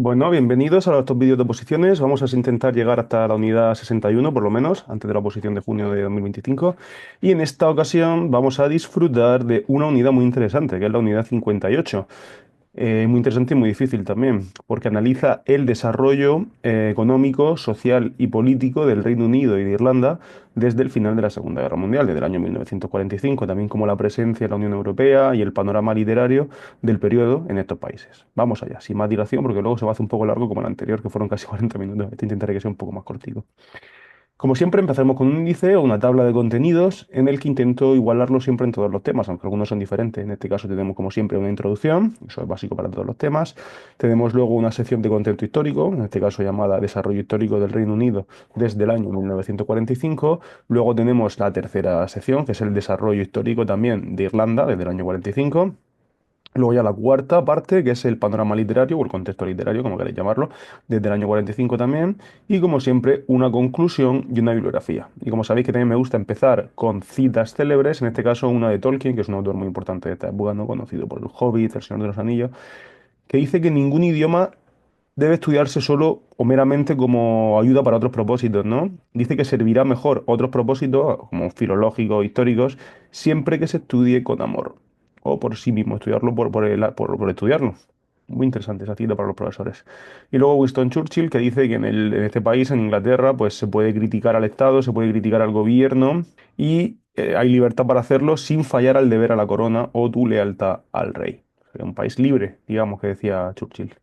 Bueno, bienvenidos a estos vídeos de oposiciones. Vamos a intentar llegar hasta la unidad 61, por lo menos, antes de la oposición de junio de 2025. Y en esta ocasión vamos a disfrutar de una unidad muy interesante, que es la unidad 58. Muy interesante y muy difícil también, porque analiza el desarrollo económico, social y político del Reino Unido y de Irlanda desde el final de la Segunda Guerra Mundial, desde el año 1945, también como la presencia de la Unión Europea y el panorama literario del periodo en estos países. Vamos allá, sin más dilación, porque luego se va a hacer un poco largo como el anterior, que fueron casi 40 minutos. Este intentaré que sea un poco más cortito. Como siempre, empezaremos con un índice o una tabla de contenidos en el que intento igualarlo siempre en todos los temas, aunque algunos son diferentes. En este caso tenemos, como siempre, una introducción, eso es básico para todos los temas. Tenemos luego una sección de contenido histórico, en este caso llamada Desarrollo histórico del Reino Unido desde el año 1945. Luego tenemos la tercera sección, que es el desarrollo histórico también de Irlanda desde el año 45. Luego ya la cuarta parte, que es el panorama literario o el contexto literario, como queréis llamarlo, desde el año 45 también. Y como siempre, una conclusión y una bibliografía. Y como sabéis que también me gusta empezar con citas célebres, en este caso una de Tolkien, que es un autor muy importante de esta época, ¿no? Conocido por El Hobbit, El Señor de los Anillos, que dice que ningún idioma debe estudiarse solo o meramente como ayuda para otros propósitos, ¿no? Dice que servirá mejor otros propósitos, como filológicos, históricos, siempre que se estudie con amor. O por sí mismo, estudiarlo por estudiarlo. Muy interesante esa cita para los profesores. Y luego Winston Churchill, que dice que en este país, en Inglaterra, pues se puede criticar al Estado, se puede criticar al gobierno y hay libertad para hacerlo sin fallar al deber a la corona o tu lealtad al rey. Un país libre, digamos, que decía Churchill.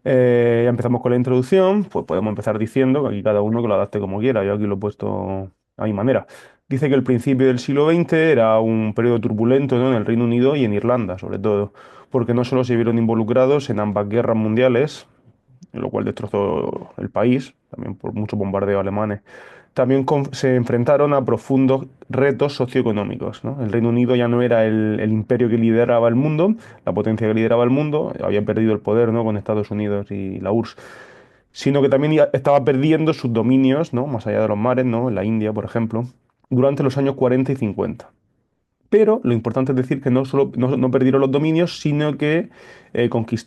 Ya empezamos con la introducción, pues podemos empezar diciendo que aquí cada uno que lo adapte como quiera. Yo aquí lo he puesto a mi manera. Dice que el principio del siglo XX era un periodo turbulento, ¿no? En el Reino Unido y en Irlanda, sobre todo, porque no solo se vieron involucrados en ambas guerras mundiales, lo cual destrozó el país, también por muchos bombardeos alemanes. También se enfrentaron a profundos retos socioeconómicos, ¿no? El Reino Unido ya no era el imperio que lideraba el mundo, la potencia que lideraba el mundo, había perdido el poder, ¿no? Con Estados Unidos y la URSS, sino que también ya estaba perdiendo sus dominios, ¿no? Más allá de los mares, ¿no? En la India, por ejemplo, durante los años 40 y 50. Pero lo importante es decir que no solo no perdieron los dominios, sino que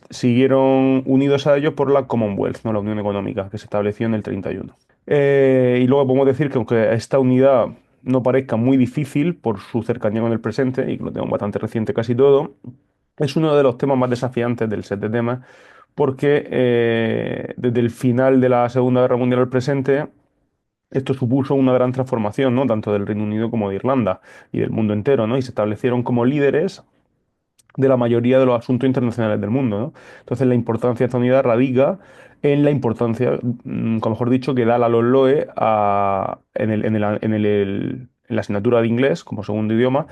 siguieron unidos a ellos por la Commonwealth, ¿no? La Unión Económica, que se estableció en el 31. Y luego podemos decir que aunque esta unidad no parezca muy difícil por su cercanía con el presente, y que lo tenemos bastante reciente casi todo, es uno de los temas más desafiantes del set de temas, porque desde el final de la Segunda Guerra Mundial al presente, esto supuso una gran transformación, ¿no? Tanto del Reino Unido como de Irlanda y del mundo entero, ¿no? Y se establecieron como líderes de la mayoría de los asuntos internacionales del mundo, ¿no? Entonces la importancia de esta unidad radica en la importancia, como mejor dicho, que da la LOE en la asignatura de inglés como segundo idioma,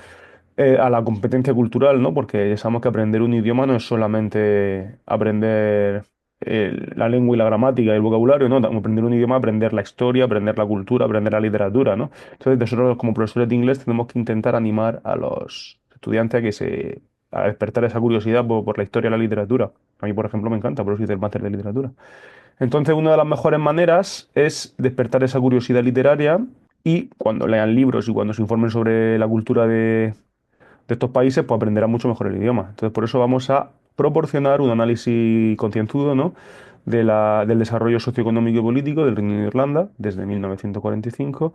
a la competencia cultural, ¿no? Porque ya sabemos que aprender un idioma no es solamente aprender la lengua y la gramática y el vocabulario, ¿no? Aprender un idioma, aprender la historia, aprender la cultura, aprender la literatura, ¿no? Entonces, nosotros como profesores de inglés tenemos que intentar animar a los estudiantes a despertar esa curiosidad por la historia y la literatura. A mí, por ejemplo, me encanta, por eso hice el máster de literatura. Entonces, una de las mejores maneras es despertar esa curiosidad literaria y cuando lean libros y cuando se informen sobre la cultura de estos países, pues aprenderá mucho mejor el idioma. Entonces, por eso vamos a proporcionar un análisis concienzudo, ¿no? Del desarrollo socioeconómico y político del Reino Unido de Irlanda desde 1945,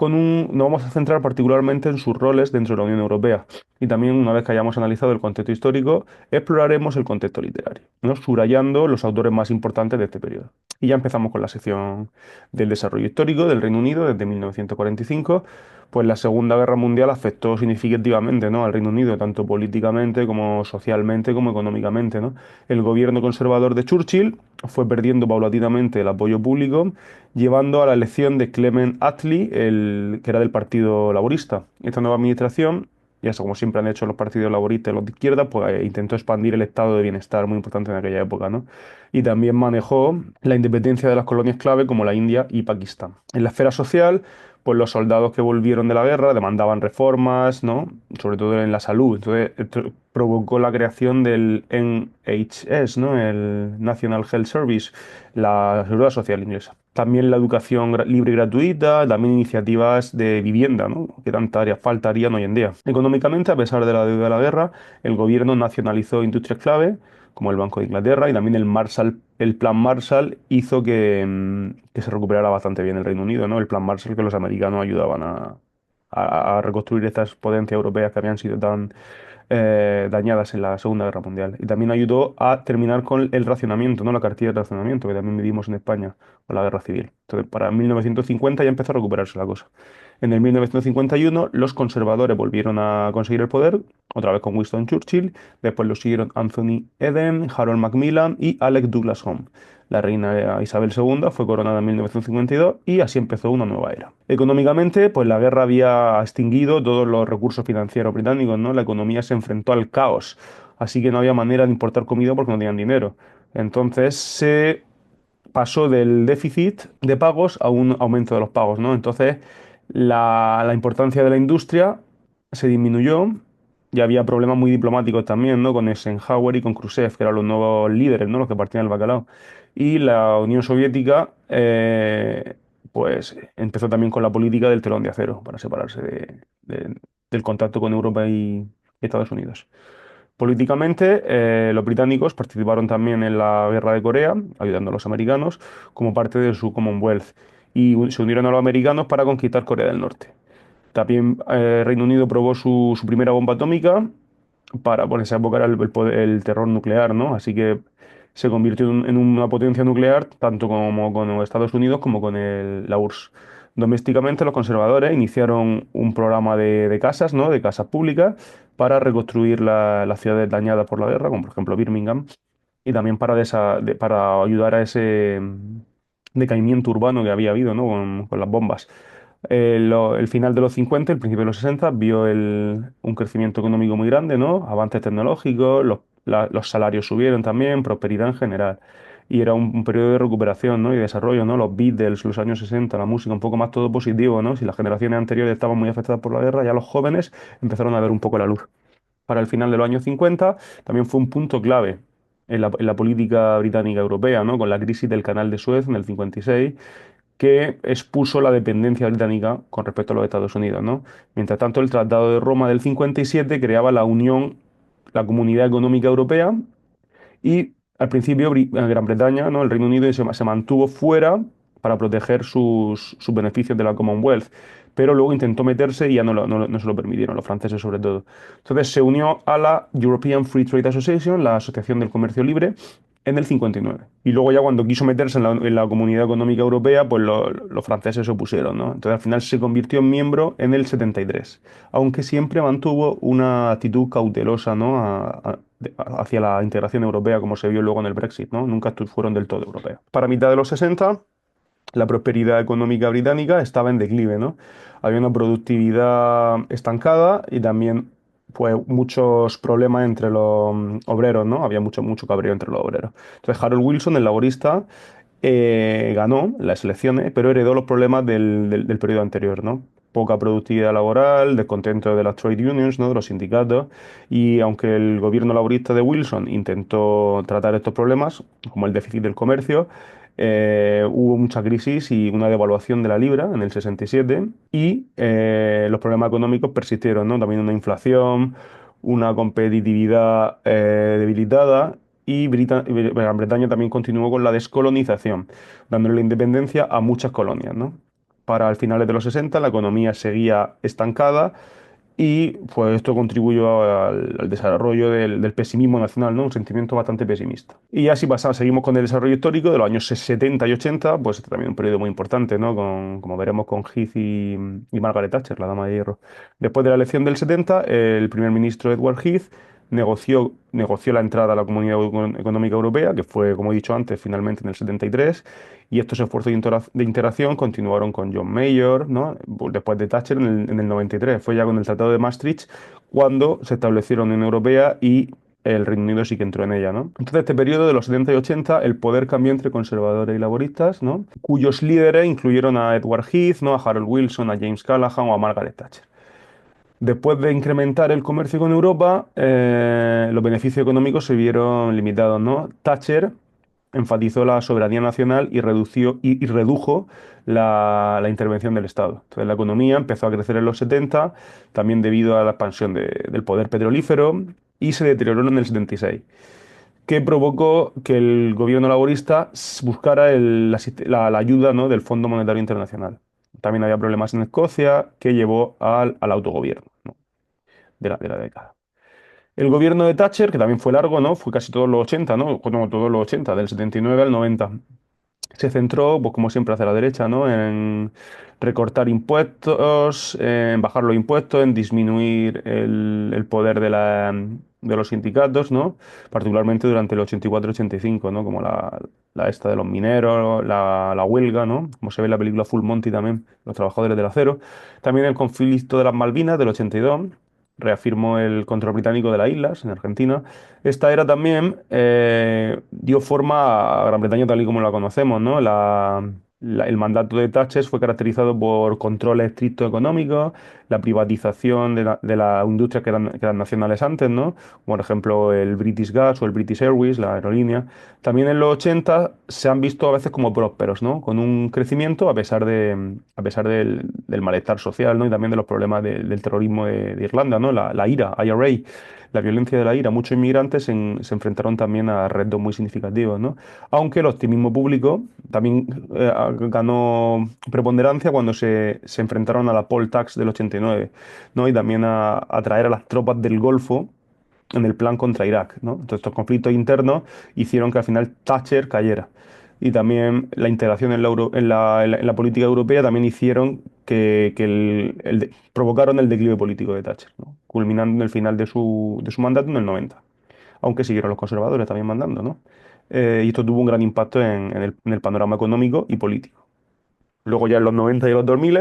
nos vamos a centrar particularmente en sus roles dentro de la Unión Europea. Y también, una vez que hayamos analizado el contexto histórico, exploraremos el contexto literario, ¿no? Subrayando los autores más importantes de este periodo. Y ya empezamos con la sección del desarrollo histórico del Reino Unido desde 1945. Pues la Segunda Guerra Mundial afectó significativamente, ¿no? Al Reino Unido, tanto políticamente como socialmente como económicamente, ¿no? El gobierno conservador de Churchill fue perdiendo paulatinamente el apoyo público, llevando a la elección de Clement Attlee, que era del Partido Laborista. Esta nueva administración, y eso como siempre han hecho los partidos laboristas y los de izquierda, pues intentó expandir el estado de bienestar, muy importante en aquella época, ¿no? Y también manejó la independencia de las colonias clave como la India y Pakistán. En la esfera social, pues los soldados que volvieron de la guerra demandaban reformas, ¿no? Sobre todo en la salud. Entonces, esto provocó la creación del NHS, ¿no? El National Health Service, la Seguridad Social inglesa. También la educación libre y gratuita, también iniciativas de vivienda, ¿no? Que tanta áreas faltarían hoy en día. Económicamente, a pesar de la deuda de la guerra, el gobierno nacionalizó industrias clave, como el Banco de Inglaterra, y también el Plan Marshall hizo que se recuperara bastante bien el Reino Unido, ¿no? El Plan Marshall que los americanos ayudaban a reconstruir estas potencias europeas que habían sido tan dañadas en la Segunda Guerra Mundial. Y también ayudó a terminar con el racionamiento, ¿no? La cartilla de racionamiento que también vivimos en España con la Guerra Civil. Entonces, para 1950 ya empezó a recuperarse la cosa. En el 1951 los conservadores volvieron a conseguir el poder, otra vez con Winston Churchill, después lo siguieron Anthony Eden, Harold Macmillan y Alec Douglas Home. La reina Isabel II fue coronada en 1952 y así empezó una nueva era. Económicamente, pues la guerra había extinguido todos los recursos financieros británicos, ¿no? La economía se enfrentó al caos, así que no había manera de importar comida porque no tenían dinero. Entonces se pasó del déficit de pagos a un aumento de los pagos, ¿no? Entonces la importancia de la industria se disminuyó y había problemas muy diplomáticos también, ¿no? Con Eisenhower y con Khrushchev, que eran los nuevos líderes, ¿no? Los que partían el bacalao. Y la Unión Soviética, pues empezó también con la política del telón de acero para separarse del contacto con Europa y Estados Unidos. Políticamente, los británicos participaron también en la guerra de Corea, ayudando a los americanos como parte de su Commonwealth, y se unieron a los americanos para conquistar Corea del Norte. También Reino Unido probó su primera bomba atómica para, por esa época era el terror nuclear, ¿no? Así que se convirtió en una potencia nuclear tanto como con los Estados Unidos como con la URSS. Domésticamente, los conservadores iniciaron un programa de casas, ¿no? De casas públicas para reconstruir las ciudades dañadas por la guerra, como por ejemplo Birmingham, y también para ayudar a ese decaimiento urbano que había habido, ¿no? Con las bombas. El final de los 50, el principio de los 60, vio un crecimiento económico muy grande, ¿no? Avances tecnológicos, los salarios subieron también, prosperidad en general. Y era un periodo de recuperación, ¿no? Y desarrollo, ¿no? Los Beatles, los años 60, la música, un poco más todo positivo, ¿no? Si las generaciones anteriores estaban muy afectadas por la guerra, ya los jóvenes empezaron a ver un poco la luz. Para el final de los años 50 también fue un punto clave en la política británica europea, ¿no? Con la crisis del Canal de Suez en el 56 que expuso la dependencia británica con respecto a los Estados Unidos, ¿no? Mientras tanto, el Tratado de Roma del 57 creaba la Unión, la Comunidad Económica Europea, y al principio Gran Bretaña, ¿no? El Reino Unido se mantuvo fuera para proteger sus beneficios de la Commonwealth, pero luego intentó meterse y ya no se lo permitieron, los franceses sobre todo. Entonces se unió a la European Free Trade Association, la Asociación del Comercio Libre, en el 59. Y luego ya cuando quiso meterse en la Comunidad Económica Europea, pues los franceses se opusieron, ¿no? Entonces al final se convirtió en miembro en el 73, aunque siempre mantuvo una actitud cautelosa, ¿no? Hacia la integración europea, como se vio luego en el Brexit, ¿no? Nunca fueron del todo europeos. Para mitad de los 60, la prosperidad económica británica estaba en declive, ¿no? Había una productividad estancada y también pues, muchos problemas entre los obreros, ¿no? Había mucho cabreo entre los obreros. Entonces Harold Wilson, el laborista, ganó las elecciones, pero heredó los problemas del periodo anterior, ¿no? Poca productividad laboral, descontento de las trade unions, ¿no? De los sindicatos, y aunque el gobierno laborista de Wilson intentó tratar estos problemas, como el déficit del comercio, hubo mucha crisis y una devaluación de la libra en el 67 y los problemas económicos persistieron, ¿no? También una inflación, una competitividad debilitada y Gran Bretaña también continuó con la descolonización, dándole la independencia a muchas colonias, ¿no? Para el finales de los 60 la economía seguía estancada y pues esto contribuyó al desarrollo del pesimismo nacional, ¿no? Un sentimiento bastante pesimista. Y así pasamos, seguimos con el desarrollo histórico de los años 70 y 80, pues también un periodo muy importante, ¿no? Como veremos con Heath y Margaret Thatcher, la dama de hierro. Después de la elección del 70, el primer ministro Edward Heath negoció la entrada a la Comunidad Económica Europea, que fue, como he dicho antes, finalmente en el 73, y estos esfuerzos de integración continuaron con John Major, ¿no? Después de Thatcher en el 93. Fue ya con el Tratado de Maastricht cuando se establecieron la Unión Europea y el Reino Unido sí que entró en ella, ¿no? Entonces, este periodo de los 70 y 80, el poder cambió entre conservadores y laboristas, ¿no? Cuyos líderes incluyeron a Edward Heath, ¿no? A Harold Wilson, a James Callaghan o a Margaret Thatcher. Después de incrementar el comercio con Europa, los beneficios económicos se vieron limitados, ¿no? Thatcher enfatizó la soberanía nacional y redujo la intervención del Estado. Entonces la economía empezó a crecer en los 70, también debido a la expansión del poder petrolífero, y se deterioró en el 76. que provocó que el gobierno laborista buscara la ayuda, ¿no?, del Fondo Monetario Internacional. También había problemas en Escocia que llevó al autogobierno, ¿no?, de la década. El gobierno de Thatcher, que también fue largo, ¿no? Fue casi todos los 80, ¿no? Como todos los 80, del 79 al 90. Se centró, pues como siempre hace la derecha, ¿no?, en recortar impuestos, en bajar los impuestos, en disminuir el poder de los sindicatos, ¿no? Particularmente durante el 84-85, ¿no? Como la esta de los mineros, la huelga, ¿no? Como se ve en la película Full Monty también, los trabajadores del acero. También el conflicto de las Malvinas del 82, reafirmó el control británico de las islas en Argentina. Esta era también, dio forma a Gran Bretaña tal y como la conocemos, ¿no? El mandato de Thatcher fue caracterizado por controles estrictos económicos, la privatización de las industrias que eran nacionales antes, ¿no? Por ejemplo, el British Gas o el British Airways, la aerolínea. También en los 80 se han visto a veces como prósperos, ¿no? Con un crecimiento a pesar del malestar social, ¿no? Y también de los problemas del terrorismo de Irlanda, ¿no? La IRA, IRA, la violencia de la IRA. Muchos inmigrantes se enfrentaron también a retos muy significativos, ¿no? Aunque el optimismo público también ganó preponderancia cuando se enfrentaron a la poll tax del 89, ¿no? Y también a atraer a las tropas del Golfo en el plan contra Irak, ¿no? Entonces, estos conflictos internos hicieron que al final Thatcher cayera. Y también la integración en la política europea también hicieron que provocaron el declive político de Thatcher, ¿no?, culminando en el final de su mandato en el 90, aunque siguieron los conservadores también mandando, ¿no? Y esto tuvo un gran impacto en el panorama económico y político. Luego ya en los 90 y los 2000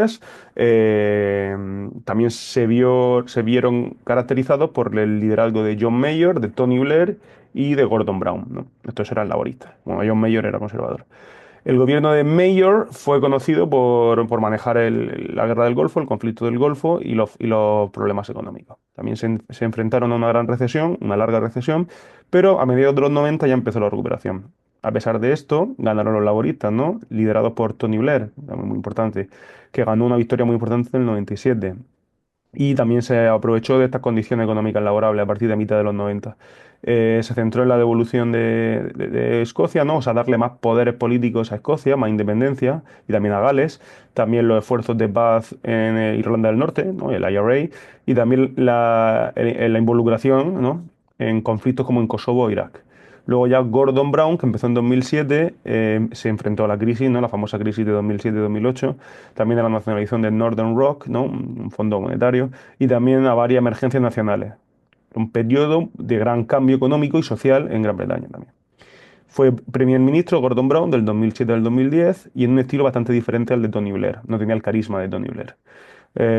eh, también se vieron caracterizados por el liderazgo de John Major, de Tony Blair y de Gordon Brown, ¿no? Estos eran laboristas. Bueno, John Major era conservador. El gobierno de Major fue conocido por manejar la guerra del Golfo, el conflicto del Golfo y los problemas económicos. También se enfrentaron a una gran recesión, una larga recesión, pero a mediados de los 90 ya empezó la recuperación. A pesar de esto, ganaron los laboristas, ¿no?, liderados por Tony Blair, también muy importante, que ganó una victoria muy importante en el 97. Y también se aprovechó de estas condiciones económicas laborables a partir de mitad de los 90. Se centró en la devolución de Escocia, ¿no? O sea, darle más poderes políticos a Escocia, más independencia, y también a Gales. También los esfuerzos de paz en Irlanda del Norte, ¿no?, el IRA, y también la involucración, ¿no?, en conflictos como en Kosovo o Irak. Luego ya Gordon Brown, que empezó en 2007, se enfrentó a la crisis, ¿no?, la famosa crisis de 2007-2008, también a la nacionalización de Northern Rock, ¿no?, un fondo monetario, y también a varias emergencias nacionales. Un periodo de gran cambio económico y social en Gran Bretaña también. Fue Premier Ministro Gordon Brown del 2007 al 2010 y en un estilo bastante diferente al de Tony Blair. No tenía el carisma de Tony Blair.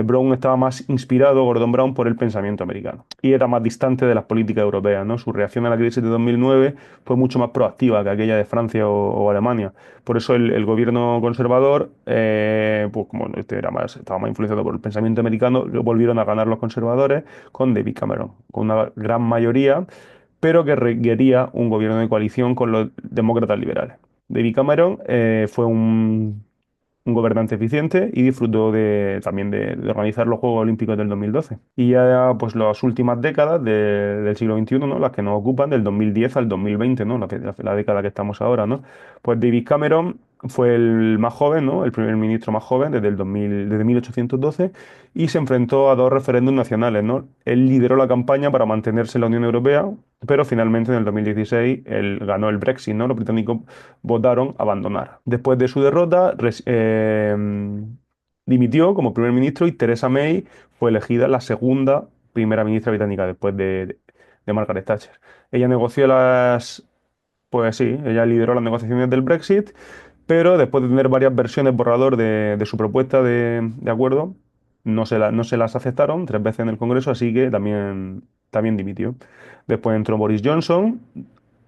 Brown estaba más inspirado, Gordon Brown, por el pensamiento americano y era más distante de las políticas europeas, ¿no? Su reacción a la crisis de 2009 fue mucho más proactiva que aquella de Francia o Alemania. Por eso el gobierno conservador, pues como estaba más influenciado por el pensamiento americano, lo volvieron a ganar los conservadores con David Cameron, con una gran mayoría, pero que requería un gobierno de coalición con los demócratas liberales. David Cameron fue un gobernante eficiente y disfrutó también de organizar los Juegos Olímpicos del 2012. Y ya pues las últimas décadas del siglo XXI, ¿no?, las que nos ocupan, del 2010 al 2020, ¿no?, la década que estamos ahora, ¿no? Pues David Cameron fue el más joven, ¿no?, el primer ministro más joven desde el 2000, desde 1812, y se enfrentó a dos referéndums nacionales, ¿no? Él lideró la campaña para mantenerse en la Unión Europea, pero finalmente en el 2016 él ganó el Brexit, ¿no? Los británicos votaron abandonar. Después de su derrota, dimitió como primer ministro y Theresa May fue elegida la segunda primera ministra británica después de Margaret Thatcher. Ella negoció pues sí, ella lideró las negociaciones del Brexit, pero después de tener varias versiones borrador de su propuesta de acuerdo, no se las aceptaron 3 veces en el Congreso, así que también dimitió. Después entró Boris Johnson,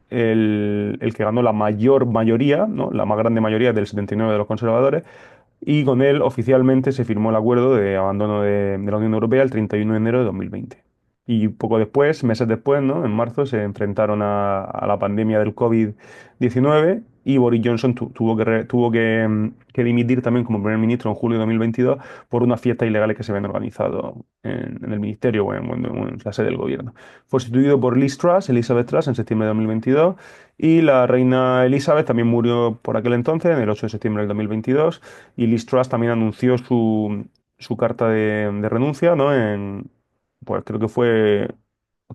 el que ganó la mayor mayoría, ¿no?, la más grande mayoría del 79 de los conservadores, y con él oficialmente se firmó el acuerdo de abandono de la Unión Europea el 31 de enero de 2020. Y poco después, meses después, ¿no? En marzo se enfrentaron a la pandemia del COVID-19 y Boris Johnson tuvo que dimitir también como primer ministro en julio de 2022 por unas fiestas ilegales que se habían organizado en el ministerio o en la sede del gobierno. Fue sustituido por Liz Truss, Elizabeth Truss, en septiembre de 2022 y la reina Elizabeth también murió por aquel entonces, en el 8 de septiembre del 2022 y Liz Truss también anunció su carta de renuncia, ¿no? Pues creo que fue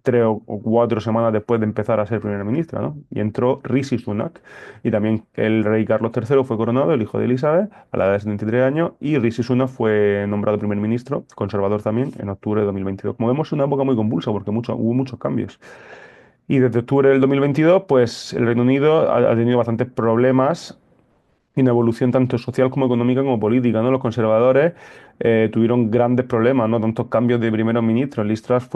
3 o 4 semanas después de empezar a ser primera ministra, ¿no? Y entró Rishi Sunak. Y también el rey Carlos III fue coronado, el hijo de Elizabeth, a la edad de 73 años, y Rishi Sunak fue nombrado primer ministro, conservador también, en octubre de 2022. Como vemos, es una época muy convulsa porque hubo muchos cambios. Y desde octubre del 2022, pues el Reino Unido ha tenido bastantes problemas y una evolución tanto social como económica como política, ¿no? Los conservadores tuvieron grandes problemas, ¿no? Tantos cambios de primeros ministros. Liz Truss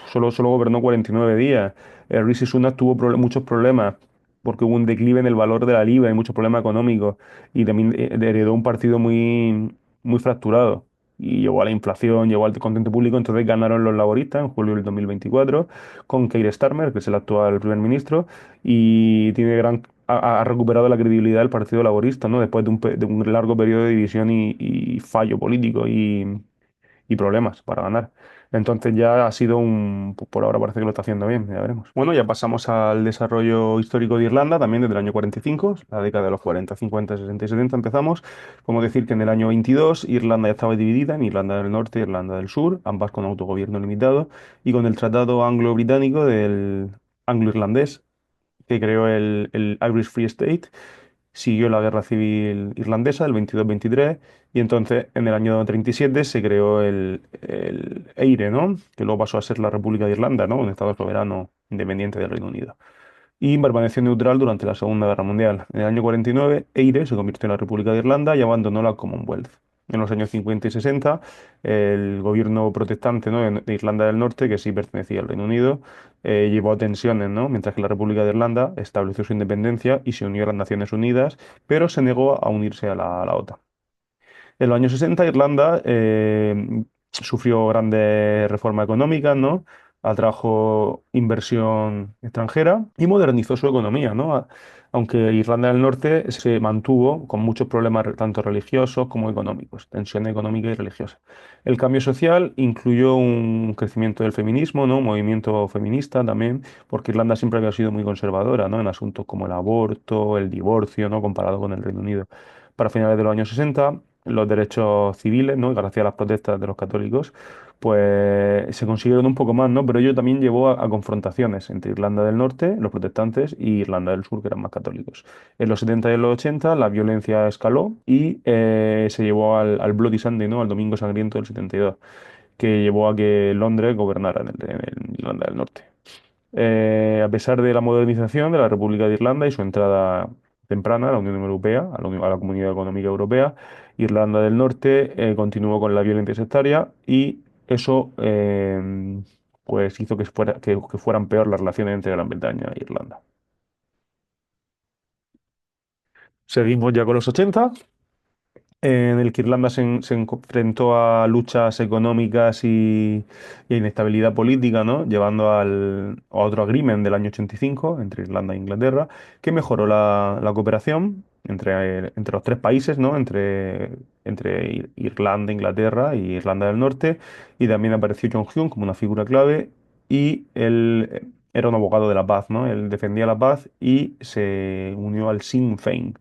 solo gobernó 49 días. Rishi Sunak tuvo muchos problemas porque hubo un declive en el valor de la libra y muchos problemas económicos. Y también heredó un partido muy fracturado. Y llevó a la inflación, llevó al descontento público. Entonces ganaron los laboristas en julio del 2024 con Keir Starmer, que es el actual primer ministro, y tiene ha recuperado la credibilidad del Partido Laborista, ¿no? Después de un largo periodo de división y fallo político y problemas para ganar. Entonces ya ha sido por ahora parece que lo está haciendo bien, ya veremos. Bueno, ya pasamos al desarrollo histórico de Irlanda, también desde el año 45, la década de los 40, 50, 60 y 70 empezamos. Podemos decir que en el año 22 Irlanda ya estaba dividida en Irlanda del Norte e Irlanda del Sur, ambas con autogobierno limitado, y con el Tratado Anglo-Británico del anglo-irlandés que creó el Irish Free State, siguió la Guerra Civil Irlandesa del 22-23 y entonces en el año 37 se creó el EIRE, ¿no? Que luego pasó a ser la República de Irlanda, ¿no? Un estado soberano independiente del Reino Unido y permaneció neutral durante la Segunda Guerra Mundial. En el año 49, Eire se convirtió en la República de Irlanda y abandonó la Commonwealth. En los años 50 y 60, el gobierno protestante, ¿no? de Irlanda del Norte, que sí pertenecía al Reino Unido, llevó a tensiones, ¿no? Mientras que la República de Irlanda estableció su independencia y se unió a las Naciones Unidas, pero se negó a unirse a la OTAN. En los años 60, Irlanda sufrió grandes reformas económicas, ¿no? Atrajo inversión extranjera y modernizó su economía, ¿no? Aunque Irlanda del Norte se mantuvo con muchos problemas tanto religiosos como económicos, tensión económica y religiosa. El cambio social incluyó un crecimiento del feminismo, ¿no? Un movimiento feminista también, porque Irlanda siempre había sido muy conservadora, ¿no? En asuntos como el aborto, el divorcio, ¿no? Comparado con el Reino Unido. Para finales de los años 60 los derechos civiles, ¿no? Y gracias a las protestas de los católicos, pues se consiguieron un poco más, ¿no? Pero ello también llevó a confrontaciones entre Irlanda del Norte, los protestantes, y Irlanda del Sur, que eran más católicos. En los 70 y en los 80 la violencia escaló y se llevó al Bloody Sunday, ¿no? Al Domingo Sangriento del 72, que llevó a que Londres gobernara en Irlanda del Norte. A pesar de la modernización de la República de Irlanda y su entrada temprana a la Unión Europea, a la Comunidad Económica Europea, Irlanda del Norte continuó con la violencia sectaria y eso pues hizo que fueran peor las relaciones entre Gran Bretaña e Irlanda. Seguimos ya con los 80 en el que Irlanda se enfrentó a luchas económicas y a inestabilidad política, ¿no? Llevando a otro agreement del año 85 entre Irlanda e Inglaterra, que mejoró la cooperación entre los tres países, ¿no? Entre Irlanda, Inglaterra y Irlanda del Norte, y también apareció John Hume como una figura clave, y él era un abogado de la paz, ¿no? Él defendía la paz y se unió al Sinn Féin.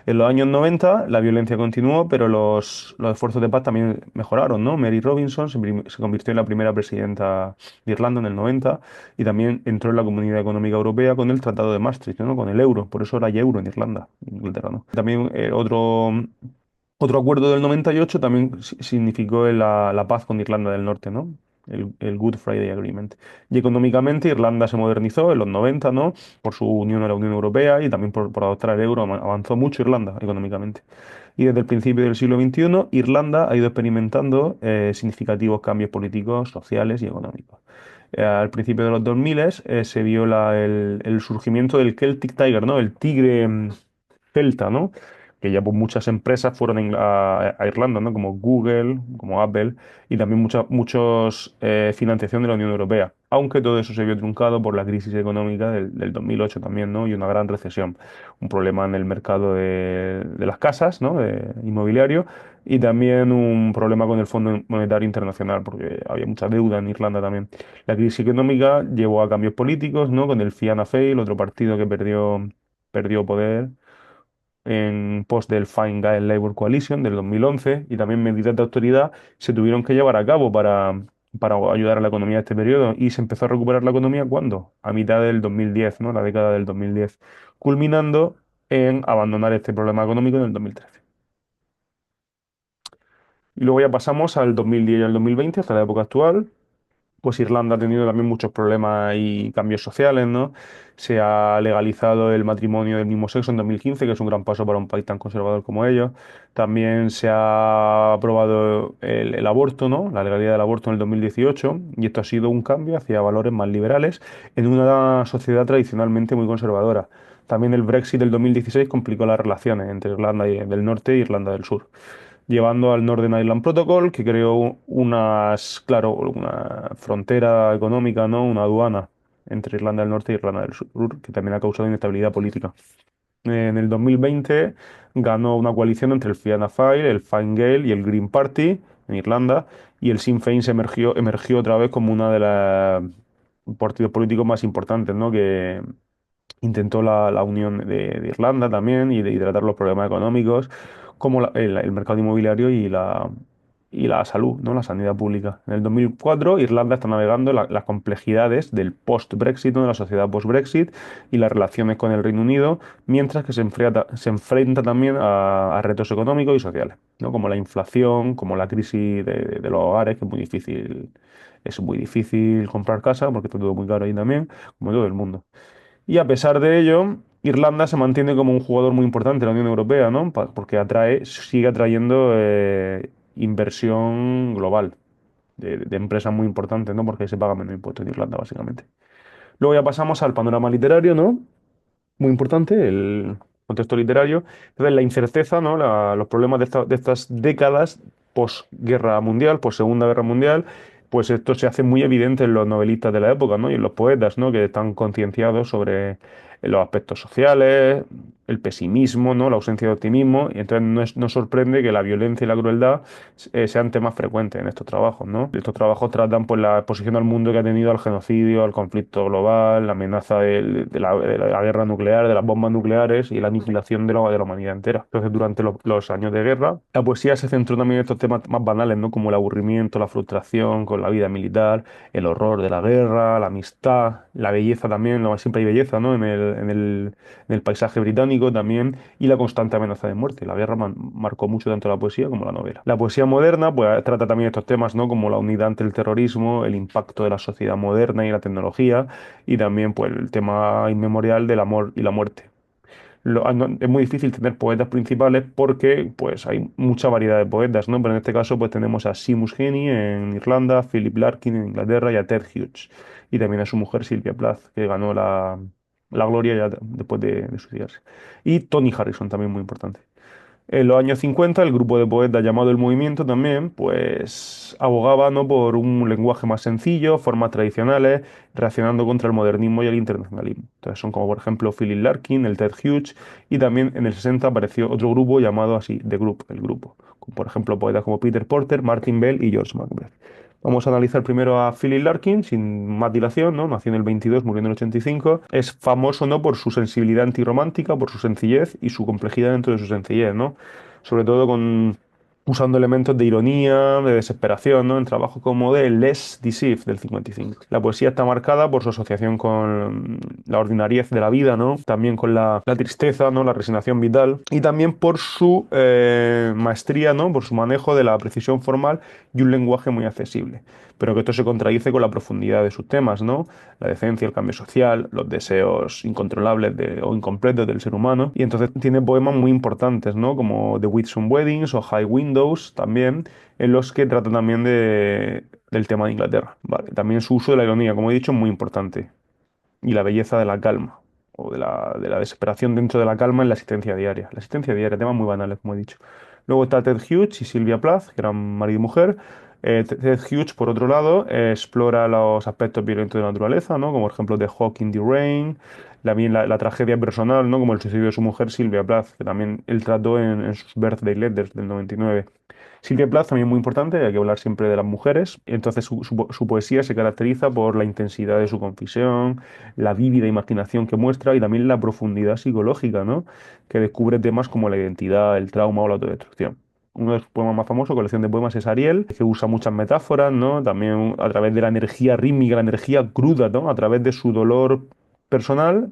En los años 90 la violencia continuó, pero los esfuerzos de paz también mejoraron, ¿no? Mary Robinson se convirtió en la primera presidenta de Irlanda en el 90 y también entró en la Comunidad Económica Europea con el Tratado de Maastricht, ¿no? Con el euro. Por eso ahora hay euro en Irlanda, en Inglaterra, ¿no? También otro acuerdo del 98 también significó la paz con Irlanda del Norte, ¿no? El Good Friday Agreement. Y económicamente Irlanda se modernizó en los 90, ¿no? Por su unión a la Unión Europea y también por adoptar el euro. Avanzó mucho Irlanda económicamente. Y desde el principio del siglo XXI, Irlanda ha ido experimentando significativos cambios políticos, sociales y económicos. Al principio de los 2000 se vio el surgimiento del Celtic Tiger, ¿no? El tigre celta, ¿no? que ya pues, muchas empresas fueron a Irlanda, ¿no? Como Google, como Apple, y también muchos financiación de la Unión Europea. Aunque todo eso se vio truncado por la crisis económica del 2008 también, ¿no? Y una gran recesión. Un problema en el mercado de las casas, ¿no? Inmobiliario, y también un problema con el Fondo Monetario Internacional, porque había mucha deuda en Irlanda también. La crisis económica llevó a cambios políticos, ¿no? Con el Fianna Fáil, otro partido que perdió poder en pos del Fine Gael Labour Coalition del 2011, y también medidas de autoridad se tuvieron que llevar a cabo para ayudar a la economía de este periodo, y se empezó a recuperar la economía ¿cuándo? A mitad del 2010, ¿no? La década del 2010, culminando en abandonar este problema económico en el 2013. Y luego ya pasamos al 2010 y al 2020, hasta la época actual. Pues Irlanda ha tenido también muchos problemas y cambios sociales, ¿no? Se ha legalizado el matrimonio del mismo sexo en 2015, que es un gran paso para un país tan conservador como ellos. También se ha aprobado el aborto, ¿no? La legalidad del aborto en el 2018, y esto ha sido un cambio hacia valores más liberales en una sociedad tradicionalmente muy conservadora. También el Brexit del 2016 complicó las relaciones entre del Norte e Irlanda del Sur, llevando al Northern Ireland Protocol, que creó claro, una frontera económica, ¿no? Una aduana entre Irlanda del Norte e Irlanda del Sur, que también ha causado inestabilidad política. En el 2020 ganó una coalición entre el Fianna Fáil, el Fine Gael y el Green Party en Irlanda, y el Sinn Féin emergió otra vez como una de los partidos políticos más importantes, ¿no? Que intentó la unión de Irlanda también, y tratar los problemas económicos, como el mercado inmobiliario y la salud, ¿no? La sanidad pública. En el 2004, Irlanda está navegando las complejidades del post-Brexit, ¿no? De la sociedad post-Brexit y las relaciones con el Reino Unido, mientras que se enfrenta también a retos económicos y sociales, ¿no? Como la inflación, como la crisis de los hogares, que es muy difícil comprar casa porque está todo muy caro ahí también, como todo el mundo. Y a pesar de ello, Irlanda se mantiene como un jugador muy importante en la Unión Europea, ¿no? Porque sigue atrayendo inversión global de empresas muy importantes, ¿no? Porque se paga menos impuestos en Irlanda, básicamente. Luego ya pasamos al panorama literario, ¿no? Muy importante, el contexto literario. Entonces, la incerteza, ¿no? Los problemas de estas décadas posguerra mundial, pos Segunda Guerra Mundial, pues esto se hace muy evidente en los novelistas de la época, ¿no? Y en los poetas, ¿no? Que están concienciados sobre los aspectos sociales, el pesimismo, ¿no? La ausencia de optimismo, y entonces no sorprende que la violencia y la crueldad sean temas frecuentes en estos trabajos, ¿no? Estos trabajos tratan pues la exposición al mundo que ha tenido al genocidio, al conflicto global, la amenaza de la guerra nuclear, de las bombas nucleares y la aniquilación de la humanidad entera. Entonces, durante los años de guerra, la poesía se centró también en estos temas más banales, ¿no? Como el aburrimiento, la frustración con la vida militar, el horror de la guerra, la amistad, la belleza también, siempre hay belleza, ¿no? En el paisaje británico también, y la constante amenaza de muerte. La guerra marcó mucho tanto la poesía como la novela. La poesía moderna pues, trata también estos temas, ¿no? Como la unidad ante el terrorismo, el impacto de la sociedad moderna y la tecnología, y también pues, el tema inmemorial del amor y la muerte. Es muy difícil tener poetas principales porque pues, hay mucha variedad de poetas, ¿no? Pero en este caso pues, tenemos a Seamus Heaney en Irlanda, Philip Larkin en Inglaterra y a Ted Hughes. Y también a su mujer Sylvia Plath, que ganó la gloria ya después de suicidarse. Y Tony Harrison, también muy importante. En los años 50, el grupo de poetas llamado El Movimiento también, pues, abogaba, ¿no? por un lenguaje más sencillo, formas tradicionales, reaccionando contra el modernismo y el internacionalismo. Entonces son como, por ejemplo, Philip Larkin, el Ted Hughes, y también en el 60 apareció otro grupo llamado así, The Group, el grupo. Con, por ejemplo, poetas como Peter Porter, Martin Bell y George Macbeth. Vamos a analizar primero a Philip Larkin, sin más dilación, ¿no? Nació en el 22, murió en el 85. Es famoso, ¿no? por su sensibilidad antirromántica, por su sencillez y su complejidad dentro de su sencillez, ¿no? Sobre todo usando elementos de ironía, de desesperación, ¿no? En trabajos como de Les Deceived del 55. La poesía está marcada por su asociación con la ordinariez de la vida, ¿no? También con la tristeza, ¿no? La resignación vital, y también por su maestría, ¿no? Por su manejo de la precisión formal y un lenguaje muy accesible. Pero que esto se contradice con la profundidad de sus temas, ¿no? La decencia, el cambio social, los deseos incontrolables o incompletos del ser humano. Y entonces tiene poemas muy importantes, ¿no? Como The Whitsun Weddings o High Windows también, en los que trata también del tema de Inglaterra. Vale. También su uso de la ironía, como he dicho, es muy importante. Y la belleza de la calma. o de la desesperación dentro de la calma en la existencia diaria. La existencia diaria, temas muy banales, como he dicho. Luego está Ted Hughes y Sylvia Plath, que eran marido y mujer. Ted Hughes, por otro lado, explora los aspectos violentos de la naturaleza, ¿no? Como por ejemplo The Hawk in the Rain, también la tragedia personal, ¿no? Como el suicidio de su mujer Sylvia Plath, que también él trató en sus Birthday Letters del 99. Sylvia Plath también muy importante, hay que hablar siempre de las mujeres, entonces su poesía se caracteriza por la intensidad de su confesión, la vívida imaginación que muestra y también la profundidad psicológica, ¿no? Que descubre temas como la identidad, el trauma o la autodestrucción. Uno de sus poemas más famosos, colección de poemas, es Ariel, que usa muchas metáforas, ¿no? También a través de la energía rítmica, la energía cruda, ¿no? A través de su dolor personal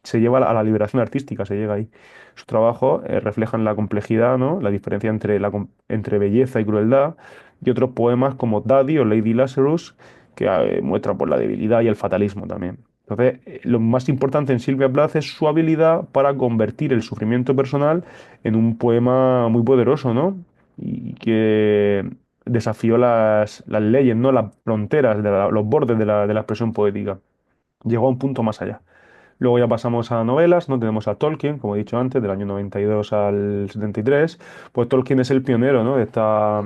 se lleva a la liberación artística, se llega ahí. Sus trabajos reflejan la complejidad, ¿no? La diferencia entre, entre belleza y crueldad, y otros poemas como Daddy o Lady Lazarus, que muestran por la debilidad y el fatalismo también. Entonces, lo más importante en Silvia Plath es su habilidad para convertir el sufrimiento personal en un poema muy poderoso, ¿no? Y que desafió las leyes, ¿no? Las fronteras, los bordes de la expresión poética. Llegó a un punto más allá. Luego ya pasamos a novelas, ¿no? Tenemos a Tolkien, como he dicho antes, del año 92 al 73. Pues Tolkien es el pionero, ¿no? De esta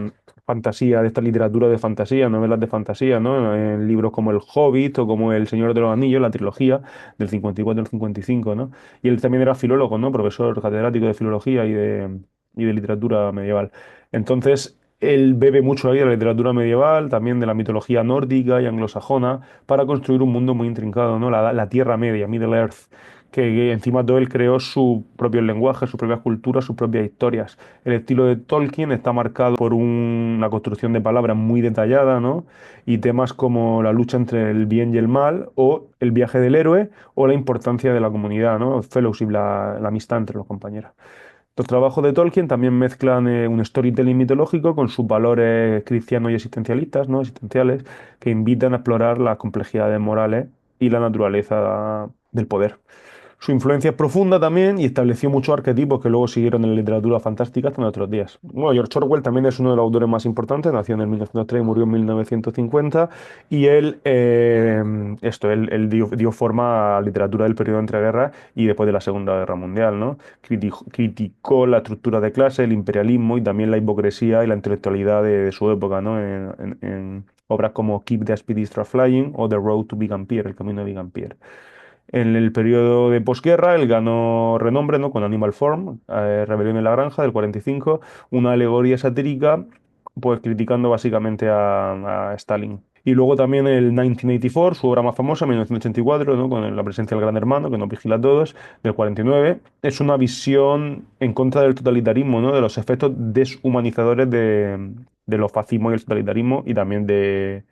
fantasía, de esta literatura de fantasía, novelas de fantasía, ¿no? En libros como El Hobbit o como El Señor de los Anillos, la trilogía del 54 al 55, ¿no? Y él también era filólogo, ¿no? Profesor catedrático de filología y de literatura medieval. Entonces, él bebe mucho ahí de la literatura medieval, también de la mitología nórdica y anglosajona para construir un mundo muy intrincado, ¿no? La Tierra Media, Middle Earth, que encima de todo él creó su propio lenguaje, sus propias culturas, sus propias historias. El estilo de Tolkien está marcado por una construcción de palabras muy detallada, ¿no? Y temas como la lucha entre el bien y el mal, o el viaje del héroe, o la importancia de la comunidad, ¿no? Fellowship, la amistad entre los compañeros. Los trabajos de Tolkien también mezclan un storytelling mitológico con sus valores cristianos y existencialistas, ¿no? Existenciales, que invitan a explorar las complejidades morales y la naturaleza del poder. Su influencia es profunda también y estableció muchos arquetipos que luego siguieron en la literatura fantástica hasta nuestros días. Bueno, George Orwell también es uno de los autores más importantes, nació en el 1903 y murió en 1950, y él dio forma a la literatura del periodo entre guerras y después de la Segunda Guerra Mundial, ¿no? Criticó la estructura de clase, el imperialismo y también la hipocresía y la intelectualidad de su época, ¿no? En obras como Keep the Speedy Flying o The Road to Big El Camino de Big. En el periodo de posguerra, él ganó renombre, ¿no? Con Animal Farm, Rebelión en la Granja del 45, una alegoría satírica, pues criticando básicamente a Stalin. Y luego también el 1984, su obra más famosa, 1984, ¿no? Con la presencia del Gran Hermano, que nos vigila a todos, del 49, es una visión en contra del totalitarismo, ¿no? De los efectos deshumanizadores de los fascismos y el totalitarismo y también de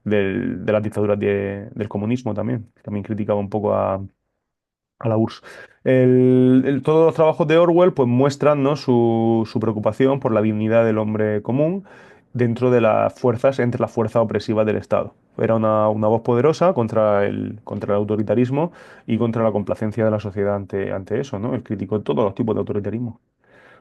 las dictaduras del comunismo también. También criticaba un poco a la URSS. Todos los trabajos de Orwell pues muestran, ¿no? Su preocupación por la dignidad del hombre común dentro de las fuerzas, entre las fuerzas opresivas del Estado. Era una voz poderosa contra el autoritarismo y contra la complacencia de la sociedad ante eso, ¿no? Él criticó todos los tipos de autoritarismo.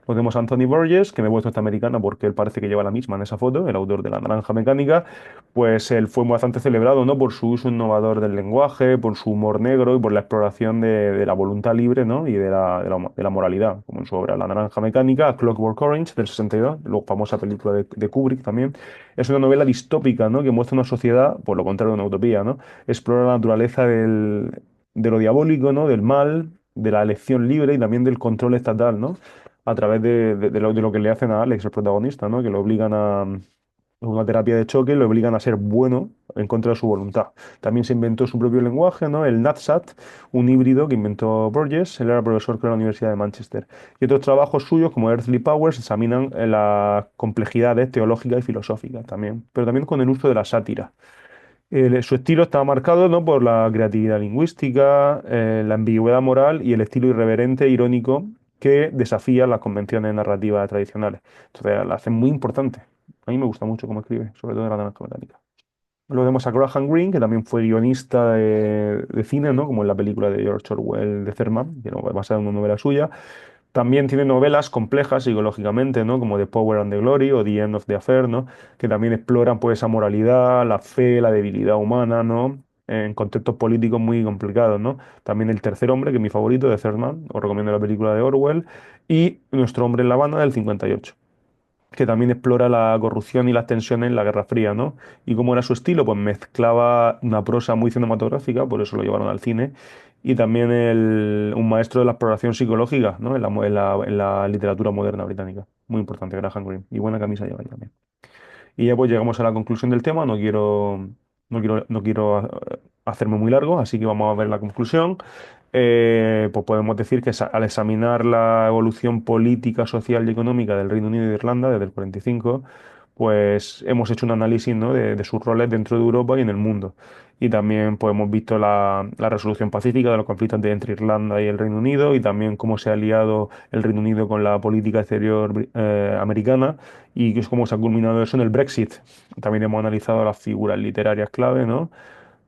Podemos a Anthony Burgess, que me he puesto esta americana porque él parece que lleva la misma en esa foto, el autor de La Naranja Mecánica, pues él fue bastante celebrado, ¿no? Por su uso innovador del lenguaje, por su humor negro y por la exploración de la voluntad libre, ¿no? Y de la moralidad, como en su obra La Naranja Mecánica, A Clockwork Orange, del 62, luego famosa película de Kubrick también. Es una novela distópica, ¿no? Que muestra una sociedad, por lo contrario, una utopía, ¿no? Explora la naturaleza de lo diabólico, ¿no? Del mal, de la elección libre y también del control estatal, ¿no? A través de lo que le hacen a Alex, el protagonista, ¿no? Que lo obligan a una terapia de choque, lo obligan a ser bueno en contra de su voluntad. También se inventó su propio lenguaje, ¿no? El NatSat, un híbrido que inventó Burgess, él era profesor creo, en la Universidad de Manchester. Y otros trabajos suyos, como Earthly Powers, examinan las complejidades teológicas y filosóficas también, pero también con el uso de la sátira. Su estilo está marcado, ¿no? Por la creatividad lingüística, la ambigüedad moral y el estilo irreverente, e irónico, que desafía las convenciones narrativas tradicionales. Entonces, la hace muy importante. A mí me gusta mucho cómo escribe, sobre todo en la naranja mecánica. Luego vemos a Graham Greene, que también fue guionista de cine, ¿no? Como en la película de George Orwell de Cerman, que no, basada en una novela suya. También tiene novelas complejas psicológicamente, ¿no? Como The Power and the Glory o The End of the Affair, ¿no? Que también exploran pues esa moralidad, la fe, la debilidad humana, ¿no? en contextos políticos muy complicados, ¿no? También El tercer hombre, que es mi favorito, de Third, os recomiendo la película de Orwell, y Nuestro hombre en La Habana, del 58, que también explora la corrupción y las tensiones en la Guerra Fría, ¿no? Y cómo era su estilo, pues mezclaba una prosa muy cinematográfica, por eso lo llevaron al cine, y también un maestro de la exploración psicológica, ¿no? En la literatura moderna británica. Muy importante, Graham Greene. Y buena camisa lleva ahí también. Y ya pues llegamos a la conclusión del tema. No quiero hacerme muy largo, así que vamos a ver la conclusión. Pues podemos decir que al examinar la evolución política, social y económica del Reino Unido y de Irlanda desde el 45, pues hemos hecho un análisis, ¿no? de sus roles dentro de Europa y en el mundo. Y también pues, hemos visto la resolución pacífica de los conflictos entre Irlanda y el Reino Unido, y también cómo se ha aliado el Reino Unido con la política exterior americana, y que es cómo se ha culminado eso en el Brexit. También hemos analizado las figuras literarias clave, ¿no?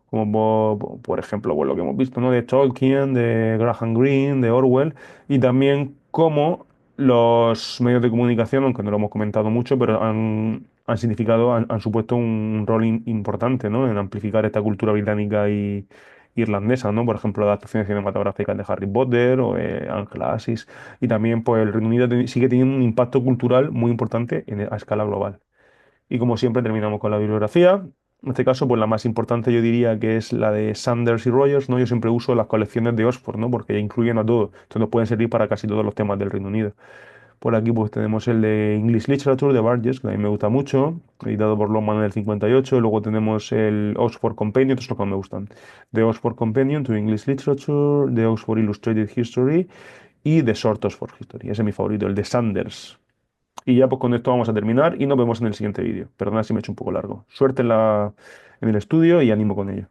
Como por ejemplo, pues, lo que hemos visto, ¿no? De Tolkien, de Graham Greene, de Orwell, y también cómo los medios de comunicación, aunque no lo hemos comentado mucho, pero han supuesto un rol importante, ¿no? En amplificar esta cultura británica y irlandesa, ¿no? Por ejemplo, adaptaciones cinematográficas de Harry Potter o Angela Assis. Y también, pues, el Reino Unido sigue teniendo un impacto cultural muy importante a escala global. Y como siempre terminamos con la bibliografía. En este caso, pues la más importante yo diría que es la de Sanders y Rogers, ¿no? Yo siempre uso las colecciones de Oxford, ¿no? Porque ya incluyen a todo. Entonces nos pueden servir para casi todos los temas del Reino Unido. Por aquí pues tenemos el de English Literature de Burgess, que a mí me gusta mucho, editado por Longman en el 58. Luego tenemos el Oxford Companion, estos son los que me gustan. The Oxford Companion to English Literature, The Oxford Illustrated History y The Short Oxford History. Ese es mi favorito, el de Sanders. Y ya pues con esto vamos a terminar y nos vemos en el siguiente vídeo. Perdona si me he hecho un poco largo. Suerte en el estudio y ánimo con ello.